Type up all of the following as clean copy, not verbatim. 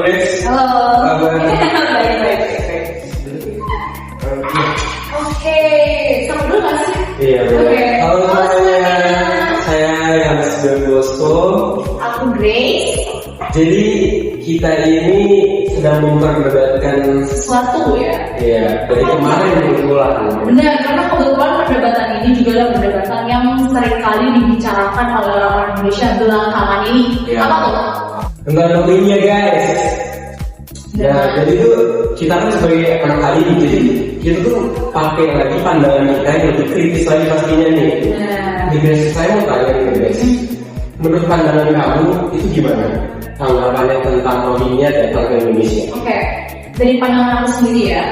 Grace. Halo. Kabar? Baik. Oke, sama dulu nggak sih? Iya. Oke. Halo semuanya. Saya Yohanes Bosco. Aku Grace. Jadi kita ini sedang memperdebatkan Sesuatu ya. Iya, dari kemarin berulang. Benar, karena kebetulan perdebatan ini juga adalah perdebatan yang sering kali dibicarakan oleh orang Indonesia belakangan ini. Iya. Apa tuh? Tentang topiknya guys. Nah, jadi tuh kita kan sebagai anak kali jadi kita tuh pakai lagi pandangan kita yang lebih kritis lagi pastinya nih. Nah, Di Grace, saya mau tanya nih guys, menurut pandangan kamu itu gimana tanggapannya tentang Rohingya datang ke Indonesia? oke. Dari pandangan aku sendiri ya,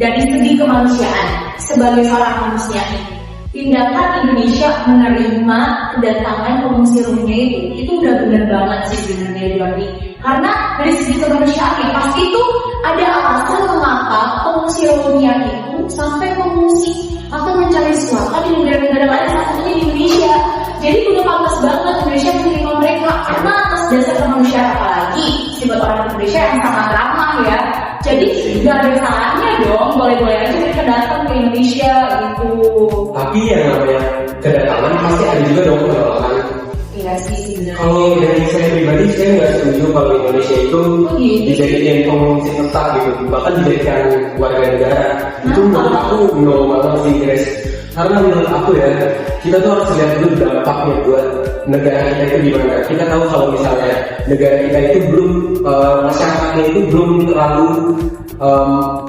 dari segi kemanusiaan, sebagai seorang manusia ini, tindakan Indonesia menerima kedatangan pengungsi Rohingya itu udah benar banget sih sebenarnya Joni. Karena dari segi kemanusiaan pasti itu ada alasan mengapa pengungsi Rohingya itu sampai mengungsi atau mencari suaka di negara-negara lain, salah satunya di Indonesia. Jadi udah pantas banget Indonesia menerima mereka karena atas dasar kemanusiaan, apalagi sebagai orang Indonesia yang sangat ramah ya. Jadi gak ada salahnya dong, boleh-boleh aja mereka datang ke Indonesia gitu. Tapi yang namanya kedatangan pasti ada juga dong penolakan. Iya sih sebenarnya. Kalau dari saya pribadi, saya nggak setuju kalau Indonesia itu dijadikan pengungsi tetap gitu, bahkan dijadikan warga negara. Itu menurut aku no banget sih guys. Karena menurut aku ya, kita tuh harus lihat dulu dampaknya buat negara kita itu gimana. Kita tahu kalau misalnya negara kita itu belum masyarakatnya itu belum terlalu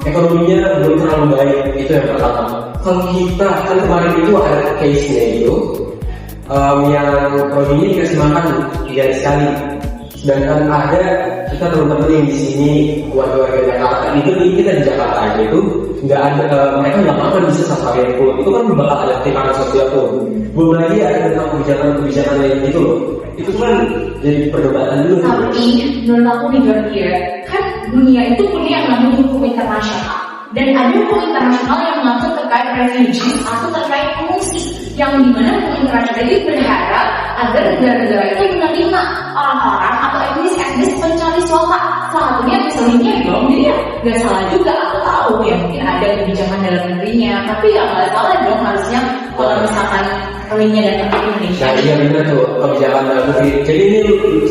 ekonominya belum terlalu baik, itu yang pertama. Kalau kita kan kemarin itu ada case-nya itu yang Rohingya dikasih makan 3 hari sekali. Sedangkan ada kita teman-teman yang di sini warga-warga Jakarta itu kita di Jakarta aja itu nggak ada mereka nggak makan bisa satu hari full. Itu kan bakal ada tekanan sosial tuh. Belum lagi ada tentang kebijakan lain gitu loh. Itu kan jadi perdebatan dulu. Tapi menurut aku nih Jordi ya, kan dunia itu punya yang namanya hukum internasional. Dan ada hukum internasional yang mengatur terkait refugee atau terkait pengungsi, yang dimana hukum internasional itu berharap agar negara-negara itu menerima orang-orang atau etnis pencari suaka. Salah satunya misalnya dong, jadi ya nggak salah juga. Aku tahu ya mungkin ada kebijakan dalam negerinya, tapi ya nggak salah dong harusnya kalau misalkan Rohingya datang ke Indonesia. Nah iya benar tuh kebijakan dalam negeri. Jadi ini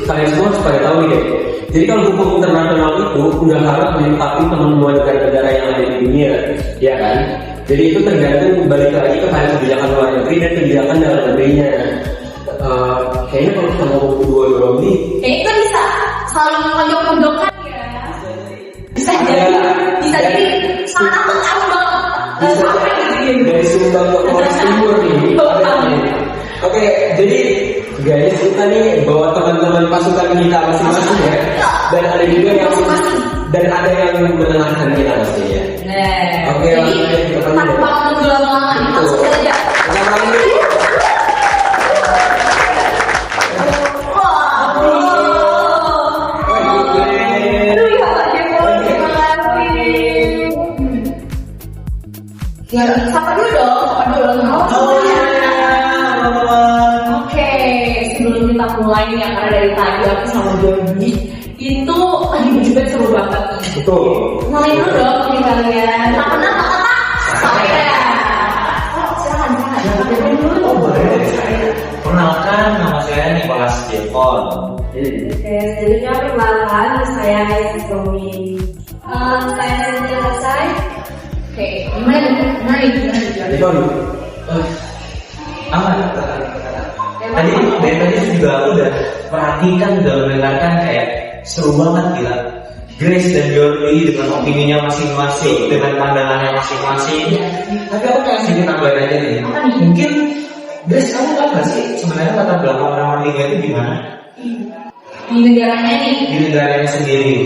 kalian semua supaya tahu nih deh. Jadi kalau hukum internasional itu udah harus melengkapi semua negara-negara yang ada di dunia, ya kan? Jadi itu tergantung balik lagi kepada kebijakan luar negeri dan kebijakan dalam negerinya. Kayaknya kalau kita ngomong dua-dua ini, Kayaknya kita bisa saling monyok-monyokan ya. Bisa jadi sangat tambah dari Sumbar ke Polres Timur nih. Oke, jadi guys kita nih bawa teman-teman pasukan kita masing-masing ya. Dan ada juga yang menenangkan kita pasti ya. Nah, Oke, jadi kita tanpa menunggu lama-lama langsung saja. Ya, sapa dulu dong. Oke, sebelum kita mulai nih, yang karena dari tadi aku sama Jordi itu lagi berjuang seru banget nih. Betul. Mulai dulu dong nih kalian. Nama saya. Silakan. Oh boleh. Kenalkan nama saya Nicholas Jepon. Oke, selanjutnya perkenalkan saya Aisyah Tommy. Saya Cynthia Rasai. Oke, gimana nih? Jepon. Aman. Tadi dari tadi juga aku udah perhatikan, udah mendengarkan kayak seru banget gila. Grace dan Jordi dengan opininya masing-masing, dengan pandangannya masing-masing. Tapi aku pengen sedikit tambahin aja nih. Mungkin Grace, kamu tahu nggak sih sebenarnya latar belakang orang Rohingya itu gimana? Di negaranya nih. Di negaranya sendiri.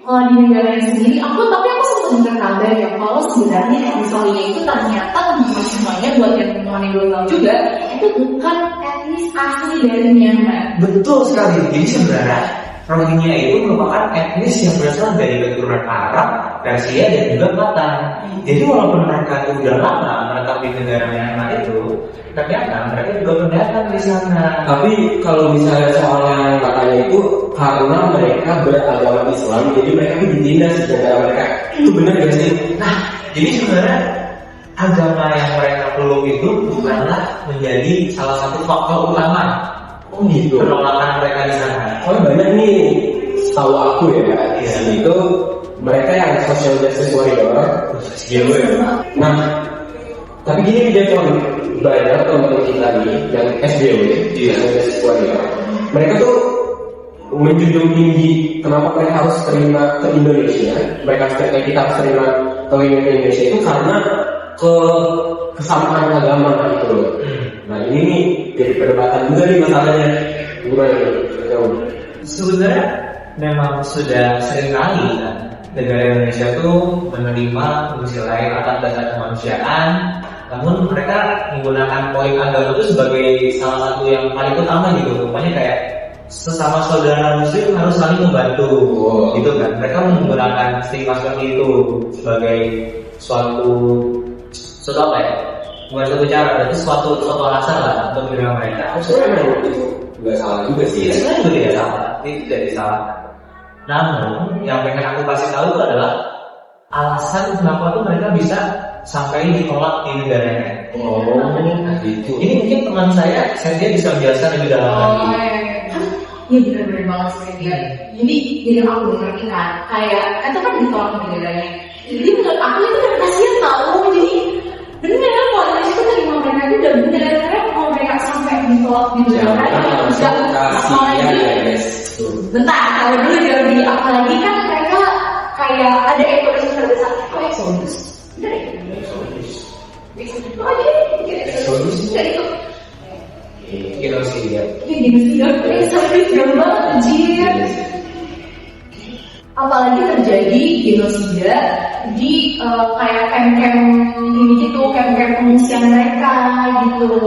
Kalau di negaranya sendiri, aku sempat dengar kabar ya kalau sebenarnya etnis Rohingya itu ternyata bukan semuanya, buat yang teman-teman yang belum tahu juga, itu bukan etnis asli dari Myanmar. Betul sekali. Jadi sebenarnya Rohingya itu merupakan etnis yang berasal dari keturunan Arab, Persia dan juga Batak. Jadi walaupun mereka itu udah lama mereka menetap di negara Myanmar itu, ternyata mereka juga pendatang di sana. Tapi kalau misalnya soal yang katanya itu karena mereka beragama Islam, jadi mereka itu ditindas di negara mereka. Itu benar gak sih? Nah, jadi sebenarnya agama yang mereka peluk itu bukanlah menjadi salah satu faktor utama Gitu. penolakan mereka di sana. Oh banyak nih, setahu aku ya, di sini itu mereka yang social justice warrior, SJW. Nah, tapi gini dia contoh banyak teman-teman kita nih yang SJW, social justice warrior. Mereka tuh menjunjung tinggi kenapa mereka harus terima ke Indonesia. Kita harus terima ke Indonesia itu karena kesamaan agama gitu loh. Nah ini nih jadi perdebatan juga nih masalahnya. Gimana nih? Sebenarnya memang sudah sering kali kan negara Indonesia itu menerima fungsi lain atas dasar kemanusiaan, namun mereka menggunakan poin agama itu sebagai salah satu yang paling utama gitu. Pokoknya kayak sesama saudara muslim harus saling membantu, gitu kan. Mereka menggunakan stigma seperti itu sebagai suatu apa ya? Bukan suatu cara, berarti suatu alasan lah untuk menerima mereka. Sebenarnya memang itu nggak salah juga sih. Ya. Sebenarnya itu tidak salah, ini tidak disalahkan. Namun yang pengen aku kasih tahu itu adalah alasan kenapa tuh mereka bisa sampai ditolak di negaranya. Gitu. Ini mungkin teman saya dia bisa menjelaskan lebih dalam lagi. Iya benar-benar banget sih dia. Jadi aku ngerti kan, kayak itu kan ditolak di negaranya. Jadi menurut aku itu kan kasihan tau. Jadi bener kalau Indonesia itu terima mereka itu udah bener. Karena kalau mereka sampai ditolak di negaranya, apalagi bentar, kalau dulu dari apalagi kan mereka kayak ada ekonomi terbesar. Oh Exodus, dari Exodus. Oh jadi Exodus dari itu. Genosia. Sampai jauh banget anjir. Apalagi terjadi genosida di kayak camp-camp ini gitu, camp-camp pengungsian mereka gitu.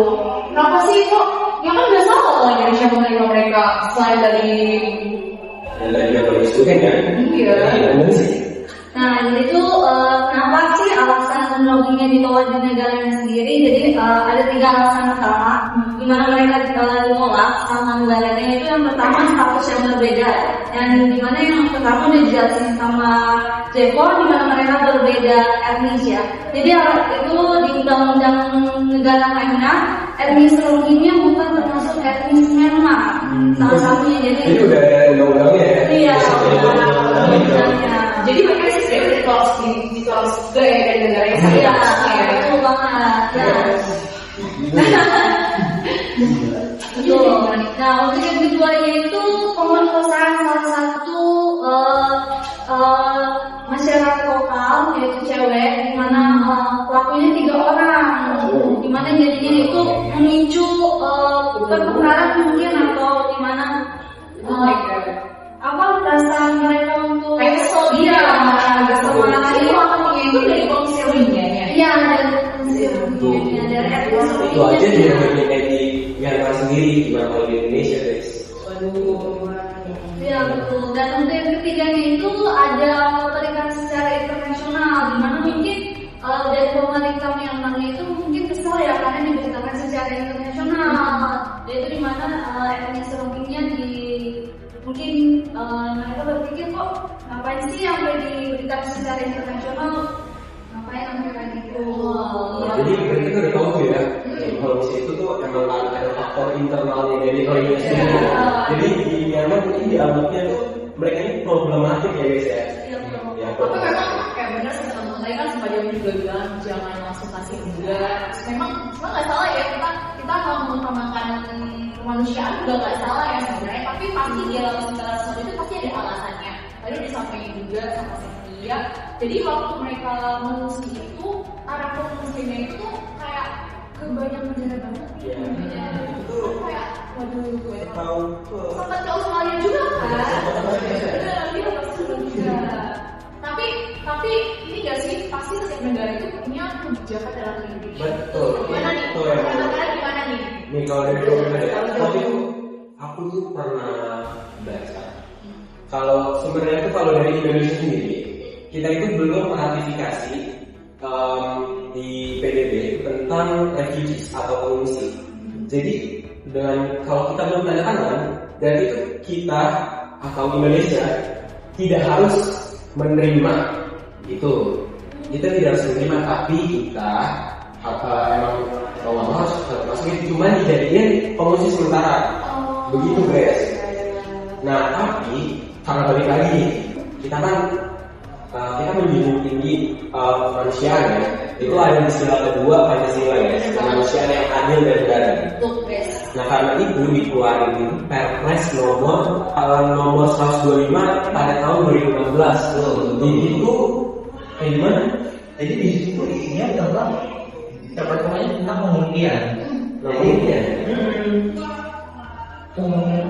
Kenapa sih kok? Ya kan nggak salah kalau Indonesia menerima mereka selain dari itu kan ya? Iya. Nah, jadi itu kenapa sih alasan logiknya ditolak di negaranya sendiri? Jadi ada 3 alasan utama di mana mereka ditolak sama negaranya. Itu yang pertama status yang berbeda, yang dimana yang pertama udah dijelasin sama Jeko, di mana mereka berbeda etnis ya. Jadi itu di undang-undang negara lainnya etnis Rohingya bukan termasuk etnis Myanmar. Salah satunya jadi udah ada undang-undangnya ya? Iya, undang-undangnya. jadi mereka sih sebenarnya ditolak juga ya dari negara yang Iya, sama. betul banget. Betul. Nah, untuk yang keduanya itu pemerkosaan salah satu masyarakat lokal yaitu cewek, di mana pelakunya 3 orang, di mana jadinya itu memicu pertukaran mungkin atau di mana rasa mereka untuk Kayak kesel dia sama itu orang itu dari pengungsi Rohingya ya. Iya, dari pengungsi Rohingya, dari etnis Itu aja Rohingya. dia kayak di Myanmar sendiri, gimana kalau di Indonesia guys? Iya betul. Dan untuk yang ketiganya itu ada perikanan secara internasional, di mana mungkin dari pemerintah Myanmar itu mungkin kesal ya karena diberitakan secara internasional. Yaitu di mana etnis Rohingya mungkin mereka berpikir kok ngapain sih sampai diberikan secara internasional, ngapain sampai kayak gitu. Jadi mereka tuh udah tahu tuh ya, kalau misalnya itu tuh emang ada faktor internalnya dari Rohingya sendiri. Jadi di Myanmar mungkin dianggapnya tuh mereka ini problematik ya guys ya. Ya, Tapi memang kayak bener sih teman-teman tadi kan sebagian juga bilang jangan langsung kasih juga. Memang nggak salah ya, kita mau mengutamakan kemanusiaan juga nggak salah ya sebenarnya. Tapi pasti dia lakukan segala sesuatu itu pasti ada alasannya. Tadi disampaikan juga sama Cynthia. Jadi waktu mereka mengungsi itu arah pengungsinya itu kayak ke banyak negara banget. Iya. Kayak waduh gue tahu sempat ke Australia juga kan? Bener, dia pasti juga. Tapi ini gak sih pasti setiap negara itu punya kebijakan dalam Indonesia. betul. Gimana nih? Betul ya. Kata-kata gimana nih? Nih kalau dari Indonesia, tapi aku tuh pernah baca kalau sebenarnya tuh kalau dari Indonesia sendiri kita itu belum meratifikasi di di PBB tentang refugees atau pengungsi. Jadi kalau kita belum tanda tangan, dan itu kita atau Indonesia tidak harus menerima itu. Kita tidak harus menerima, tapi kita emang mau harus maksudnya cuma dijadiin pengungsi sementara. Begitu guys. Nah tapi karena balik lagi kita menjunjung tinggi kemanusiaan ya. Itu ada di sila kedua Pancasila ya, kemanusiaan yang adil dan beradab. Nah karena itu dikeluarin itu Perpres nomor 125 pada tahun 2016. Jadi itu kayak gimana? Jadi di situ isinya tentang tentang pengertian.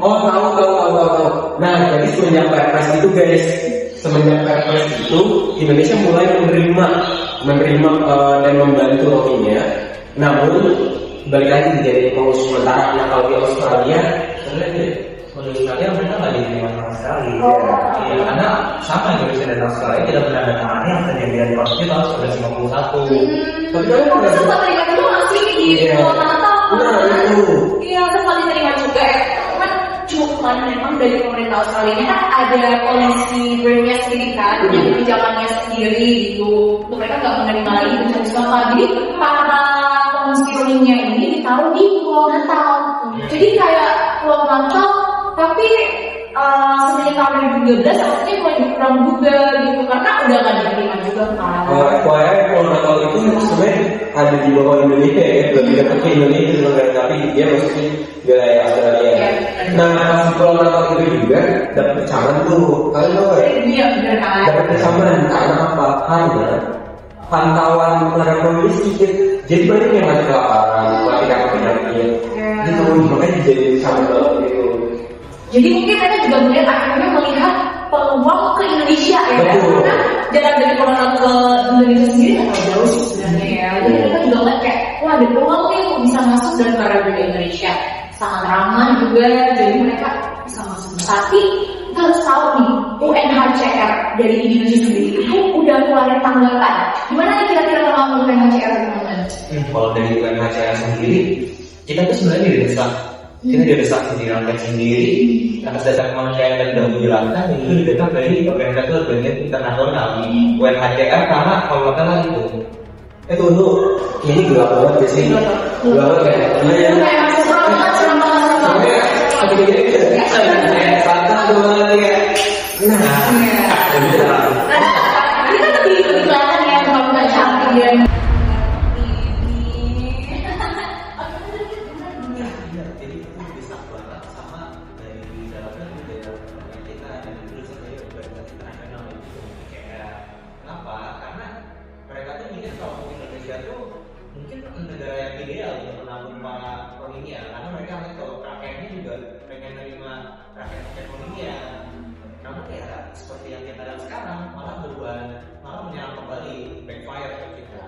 Oh tahu. Nah jadi semenjak Perpres itu guys, Indonesia mulai menerima dan membantu Rohingya. Namun balik lagi dijadiin pengungsi sementara. Nah kalau di Australia, mereka nggak diterima sama sekali. Ya, karena sama Indonesia dan Australia tidak pernah ada tangannya yang terjadi di konflik tahun 1951. Tapi kalian Aku sempat terima juga masih di Iya, sempat diterima juga ya. Cuman memang dari pemerintah Australia kan ada polisi brandnya sendiri kan, punya kebijakannya sendiri gitu. Mereka nggak menerima lagi bencana. Jadi para pengungsi Rohingya ini ditaruh di Pulau Natal. Jadi kayak Pulau Natal, tapi semenjak tahun 2013 maksudnya mulai berkurang juga gitu karena udah nggak diterima juga kan. Pulau Natal itu sebenarnya ada di bawah Indonesia ya, lebih dekat ke Indonesia sebenarnya, tapi dia maksudnya wilayah Australia. Nah pas di Pulau Natal itu juga dapat kecaman tuh, kalian tahu nggak? Iya benar kan. Dapat kecaman karena apa? Karena pantauan para pengungsi sedikit, jadi banyak yang masih kelaparan, pelatihan penyakit, gitu makanya jadi kecaman banget gitu. Jadi mungkin mereka juga melihat peluang ke Indonesia ya, karena jalan dari Pulau Natal ke Indonesia sendiri nggak terlalu jauh sih sebenarnya ya. Jadi mereka juga ngeliat kayak, wah ada peluang nih untuk bisa masuk dan negara dari Indonesia sangat ramah juga, jadi mereka bisa masuk. Tapi kita harus tahu nih, UNHCR dari Indonesia sendiri itu udah keluarin tanggapan. Gimana nih kira-kira tanggapan UNHCR teman-teman? Kalau dari UNHCR sendiri, kita tuh sebenarnya didesak sendiri sendiri atas dasar kemanusiaan yang sudah dijelaskan itu didesak dari organisasi internasional UNHCR karena kalau nggak salah itu untuk ini gelap banget sih, gelap banget ya. Ini kan lebih kelihatan ya kalau cantik ya. Negara yang ideal untuk menampung para Rohingya karena mereka kalau rakyatnya juga pengen menerima rakyat Rohingya. Namun ya seperti yang kita lihat sekarang malah menyerang kembali backfire ke kita.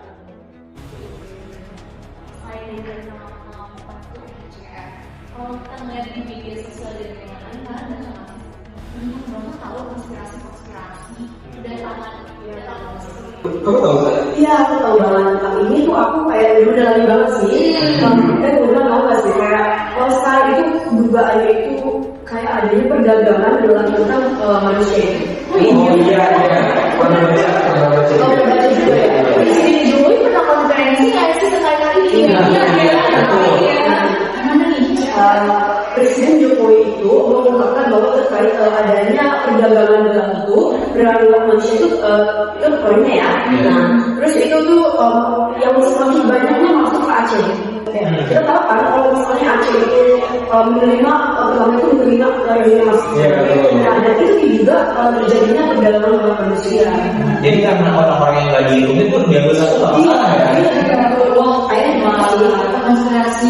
Saya dari nama-nama UNHCR. Kalau kita melihat di media sosial dan yang lain kan ada banyak tahu konspirasi kedatangan. Kamu tahu nggak? Iya, aku tahu banget tentang ini tuh. Aku kayak dulu dalami banget sih. Kan gue bilang tahu nggak sih kayak sekarang itu dugaannya itu kayak adanya perdagangan dalam tentang manusia itu. Oh iya. Pernah baca juga ya. Presiden Jokowi pernah konferensi nggak sih terkait hal ini? Iya. Mana nih? Presiden Jokowi itu mengungkapkan bahwa terkait adanya perdagangan dalam itu perdagangan manusia itu poinnya ya. Nah, terus itu tuh yang semakin banyaknya masuk ke Aceh. Kita tahu kan kalau misalnya Aceh itu menerima pertama itu menerima yang masuk. Nah, dan itu juga terjadinya perdagangan manusia. Jadi karena orang-orang yang lagi itu diambil satu nggak masalah ya? Kayaknya konspirasi.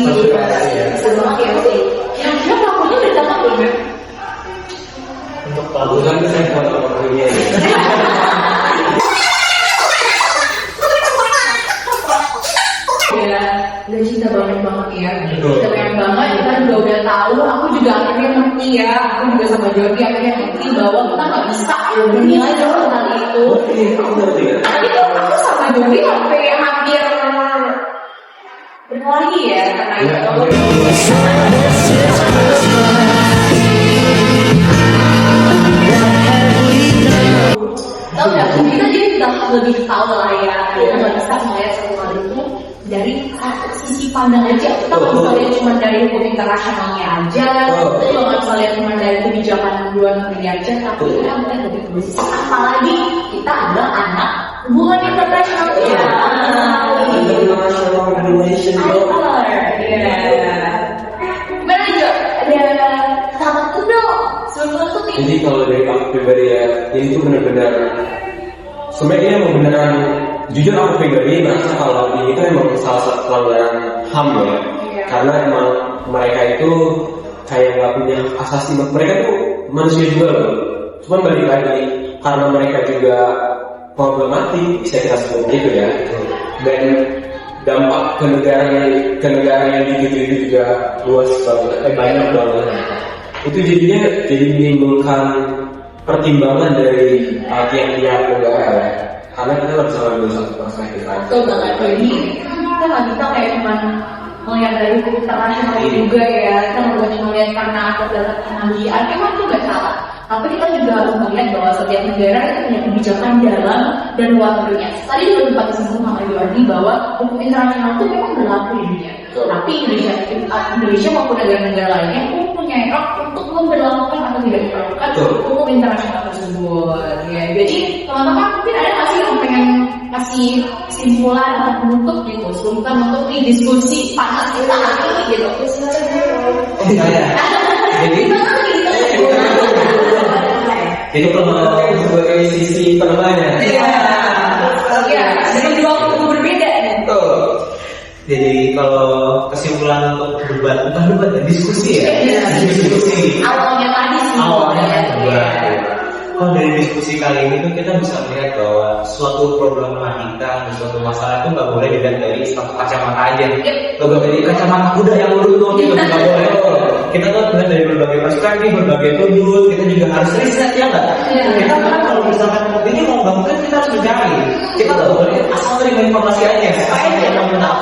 Kira-kira pelakunya udah datang belum ya? Untuk Bukan saya buat Rohingya. Ya, udah cinta banyak banget ya. Cinta banyak banget, kita juga udah tahu. Aku juga akhirnya ngerti ya. Aku juga sama Jordi akhirnya ngerti bahwa kita nggak bisa menilai hal itu. Tadi tuh aku sama Jordi sampai hampir berlari ya karena Iya. tahu nggak kita jadi udah lebih tahu lah ya kita nggak bisa melihat satu hal itu dari satu sisi pandang aja kita nggak bisa lihat cuma dari hukum internasionalnya aja kita juga nggak bisa lihat cuma dari kebijakan luar negeri aja tapi kita melihat dari sisi apalagi kita adalah anak hubungan internasional ya. International Relation Law. Gimana Jo? Ada sahabat tuh dong sebelum tuh nih. Jadi kalau dari aku pribadi ya, ini tuh benar-benar sebenarnya emang beneran jujur aku pribadi merasa kalau ini kan emang salah satu pelanggaran HAM ya. Iya. Karena emang mereka itu kayak nggak punya hak asasi, mereka tuh manusia juga loh. Cuman balik lagi karena mereka juga problematik bisa kita sebut gitu ya. Dan dampak ke negara yang gitu itu juga luas banget, banyak banget. Itu jadinya jadi menimbulkan pertimbangan dari tiap-tiap negara ya. Karena kita nggak bisa ngambil satu perspektif aja. Betul banget tuh ini kita nggak bisa kayak cuman melihat dari hukum internasional juga ya kita nggak cuma melihat karena ada dalam kemanusiaan memang itu nggak salah tapi kita juga harus melihat bahwa setiap negara itu punya kebijakan dalam dan luar negerinya tadi juga sempat disinggung sama Eduardi bahwa hukum internasional itu memang berlaku di dunia tapi Indonesia maupun negara-negara lainnya pun punya hak untuk memperlakukan atau tidak memperlakukan hukum internasional tersebut ya jadi teman-teman mungkin ada nggak sih yang pengen kasih kesimpulan atau penutup gitu sebelum untuk di diskusi panas kita hari ini gitu Jadi kalau sebagai sisi penerbangnya, ya dari dua kubu berbeda nih jadi kalau kesimpulan untuk debat, bukan debat ya, diskusi ya, diskusi. awalnya tadi sih Awalnya ya. debat. Kalau dari diskusi kali ini tuh kita bisa melihat bahwa suatu problematika, suatu masalah itu nggak boleh dilihat dari satu kacamata aja. Nggak boleh dari kacamata kuda yang lurus gitu, nggak boleh. Kita tuh melihat dari berbagai perspektif, berbagai sudut. Kita juga harus riset ya nggak? Kita kan kalau misalkan ini mau bangun kita harus mencari. Kita nggak boleh asal terima informasi aja. Asal terima benar.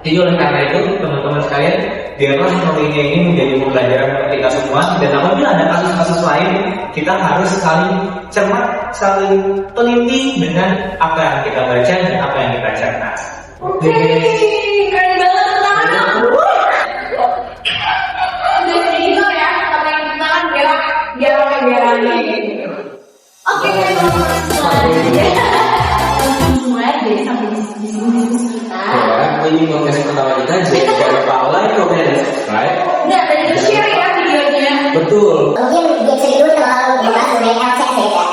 Jadi oleh karena itu teman-teman sekalian, biarlah teknologinya ini menjadi pembelajaran untuk kita semua. Dan apabila ada kasus-kasus lain, kita harus saling cermat, saling teliti dengan apa yang kita baca dan apa yang kita cerna. Oke, keren banget tangannya. Udah gitu ya, apa yang kita kan biar nih. Oke, teman-teman semuanya. Semuanya jadi sampai diskusi kita. Ya, ini podcast pertama kita jadi jangan lupa like, comment, dan subscribe. Nah, dan juga share ya videonya. Betul. Mungkin di episode dulu terlalu membahas mengenai LCS ya.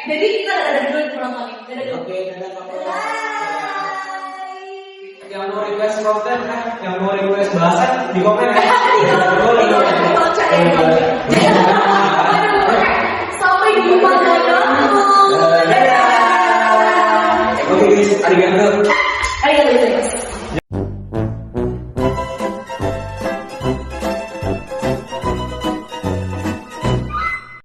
Jadi kita ada dulu penonton ini. Oke, yang mau request konten kan, yang mau request bahasan di komen ya. Sampai jumpa lagi. Oke guys, arigato. Arigatou gozaimasu.